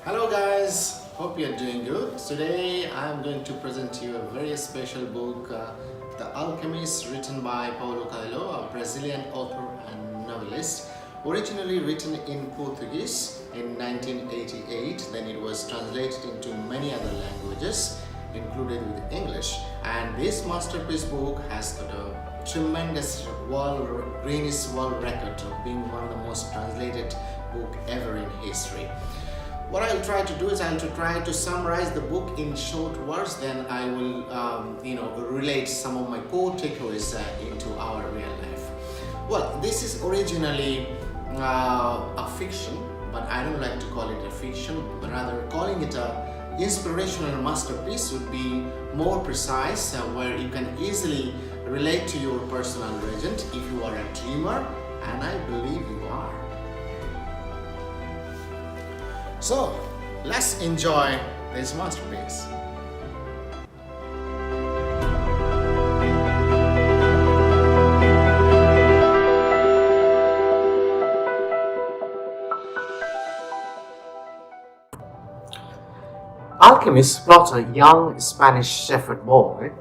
Hello guys, hope you're doing good. Today I'm going to present to you a very special book, The Alchemist, written by Paulo Coelho, a Brazilian author and novelist. Originally written in Portuguese in 1988, then it was translated into many other languages, included with English. And this masterpiece book has got a tremendous Guinness World Record of being one of the most translated book ever in history. What I'll try to do is I'll try to summarize the book in short words, then I will relate some of my core takeaways into our real life. Well, this is originally a fiction, but I don't like to call it a fiction, but rather calling it a inspirational masterpiece would be more precise, where you can easily relate to your personal legend if you are a dreamer, and I believe you are. So, let's enjoy this masterpiece. Alchemist plots a young Spanish shepherd boy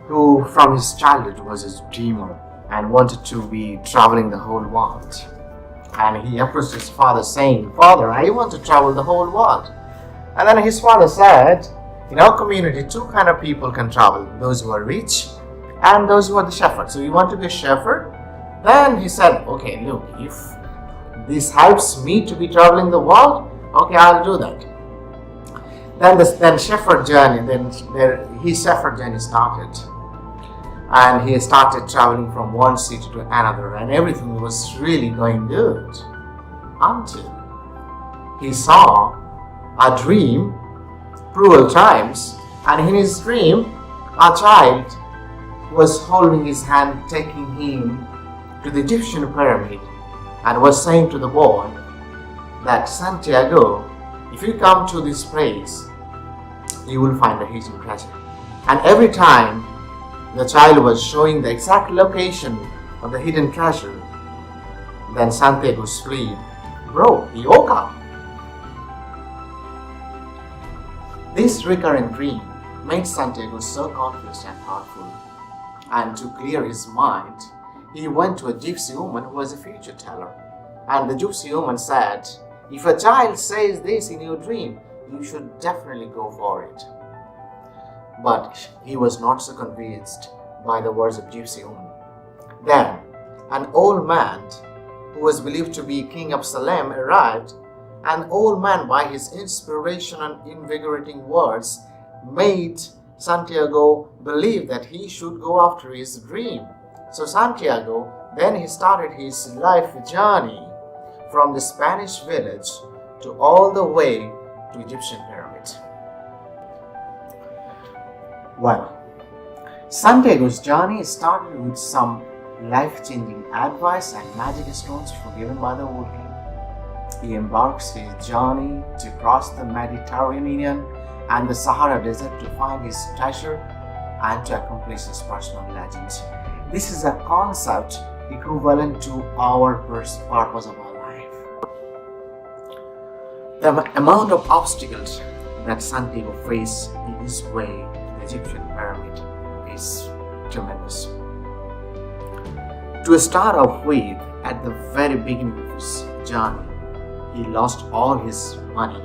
who from his childhood was a dreamer and wanted to be traveling the whole world. And he approached his father saying, "Father, I want to travel the whole world." And then his father said, "In our community, two kind of people can travel, those who are rich and those who are the shepherds. So you want to be a shepherd?" Then he said, "Okay, look, if this helps me to be traveling the world, okay, I'll do that." Then shepherd journey, his shepherd journey started. And he started traveling from one city to another, and everything was really going good until he saw a dream, cruel times, and in his dream a child was holding his hand, taking him to the Egyptian pyramid, and was saying to the boy that, "Santiago, if you come to this place, you will find a hidden treasure." And every time the child was showing the exact location of the hidden treasure, then Santiago's sleep broke. He woke up. This recurrent dream made Santiago so confused and thoughtful. And to clear his mind, he went to a gypsy woman who was a future teller. And the gypsy woman said, "If a child says this in your dream, you should definitely go for it." But he was not so convinced by the words of gypsy woman. Then an old man who was believed to be King of Salem arrived. An old man, by his inspiration and invigorating words, made Santiago believe that he should go after his dream. So Santiago, then he started his life journey from the Spanish village to all the way to Egyptian pyramid. Well, Santiago's journey started with some life-changing advice and magic stones given by the old king. He embarks his journey to cross the Mediterranean and the Sahara Desert to find his treasure and to accomplish his personal legend. This is a concept equivalent to our purpose of our life. The amount of obstacles that Santiago faced in his way to the Egyptian pyramid is tremendous. To start off with, at the very beginning of his journey, he lost all his money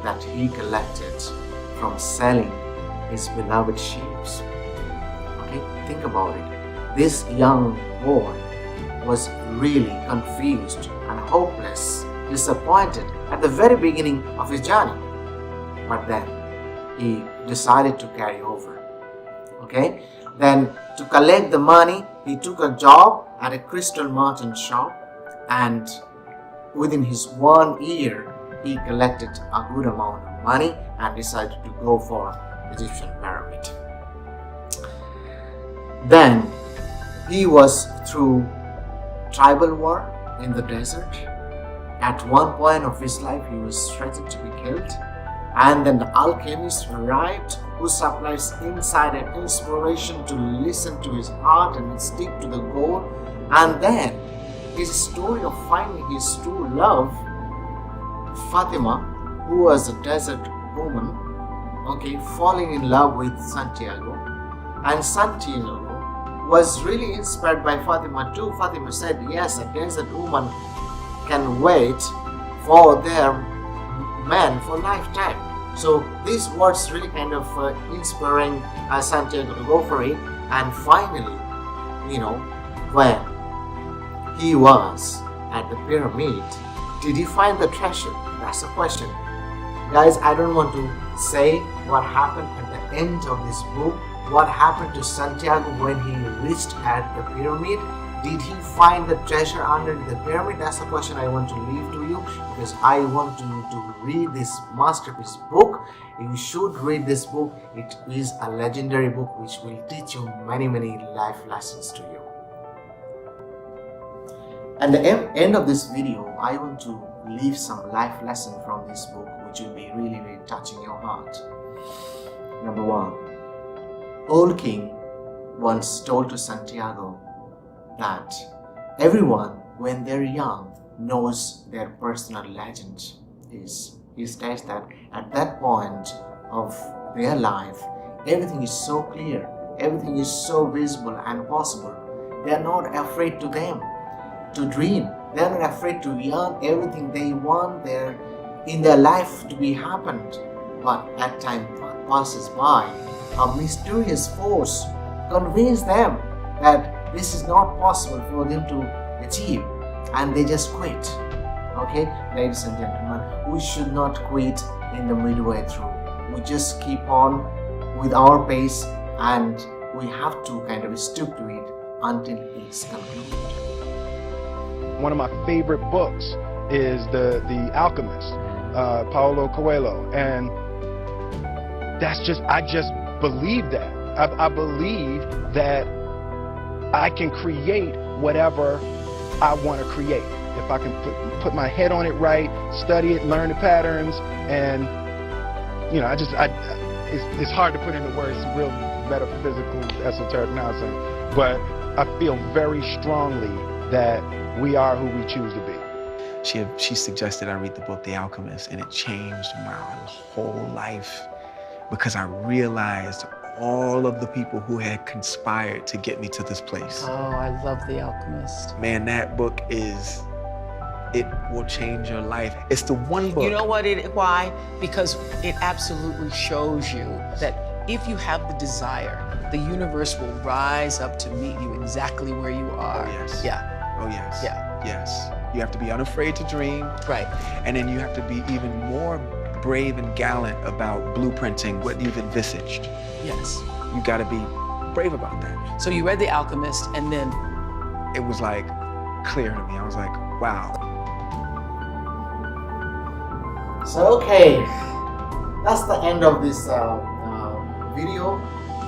that he collected from selling his beloved sheep. Okay, think about it. This young boy was really confused and hopeless, disappointed at the very beginning of his journey. But then he decided to carry over. Okay, then to collect the money, he took a job at a crystal merchant shop, and within his 1 year, he collected a good amount of money and decided to go for the Egyptian pyramid. Then he was through tribal war in the desert. At one point of his life, he was threatened to be killed. And then the alchemist arrived, who supplies insight and inspiration to listen to his heart and stick to the goal. And then his story of finding his true love, Fatima, who was a desert woman, okay, falling in love with Santiago. And Santiago was really inspired by Fatima too. Fatima said, yes, a desert woman can wait for their man for lifetime. So these words really kind of inspiring Santiago to go for it. And finally, when he was at the pyramid, did he find the treasure? That's the question. Guys, I don't want to say what happened at the end of this book. What happened to Santiago when he reached at the pyramid? Did he find the treasure under the pyramid? That's the question I want to leave to you, because I want you to read this masterpiece book. You should read this book. It is a legendary book which will teach you many life lessons to you. At the end of this video, I want to leave some life lesson from this book which will be really touching your heart. Number 1. Old King once told to Santiago that everyone, when they're young, knows their personal legend is. He states that at that point of their life, everything is so clear, everything is so visible and possible. They are not afraid to dream. They are not afraid to yearn everything they want in their life to be happened. But as time passes by, a mysterious force convinces them that this is not possible for them to achieve, and they just quit. Okay, ladies and gentlemen, we should not quit in the midway through. We just keep on with our pace, and we have to kind of stick to it until it's concluded. One of my favorite books is the Alchemist, Paulo Coelho, and I just believe that. I believe that I can create whatever I want to create. If I can put my head on it right, study it, learn the patterns, and it's hard to put into words, real metaphysical, esoteric nonsense. But I feel very strongly that we are who we choose to be. She suggested I read the book The Alchemist, and it changed my whole life, because I realized all of the people who had conspired to get me to this place. Oh, I love The Alchemist. Man, that book it will change your life. It's the one book. You know what? Why? Because it absolutely shows you that if you have the desire, the universe will rise up to meet you exactly where you are. Oh, yes. Yeah. Oh, yes. Yeah. Yes. You have to be unafraid to dream. Right. And then you have to be even more brave and gallant about blueprinting what you've envisaged. Yes. You got to be brave about that. So you read The Alchemist, and then? It was like clear to me. I was like, wow. So okay, that's the end of this video.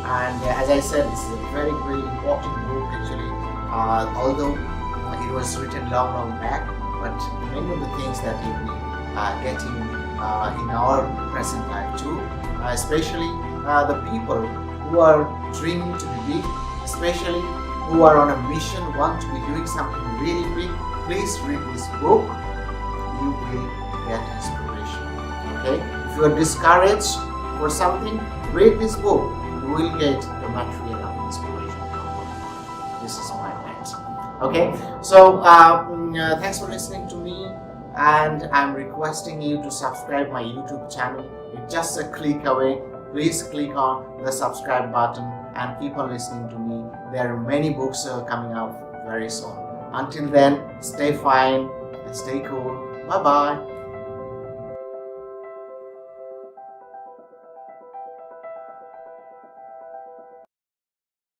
And as I said, this is a very important book actually. Although it was written long back, but many of the things that you'll be getting in our present life too, especially the people who are dreaming to be big, especially who are on a mission, want to be doing something really big. Please read this book. You will get inspiration. Okay? If you are discouraged for something, read this book. You will get the material of inspiration. This is my point. Okay? So thanks for listening to me, and I'm requesting you to subscribe my YouTube channel. It's just a click away. Please click on the subscribe button and keep on listening to me. There are many books coming out very soon. Until then, stay fine and stay cool. Bye bye.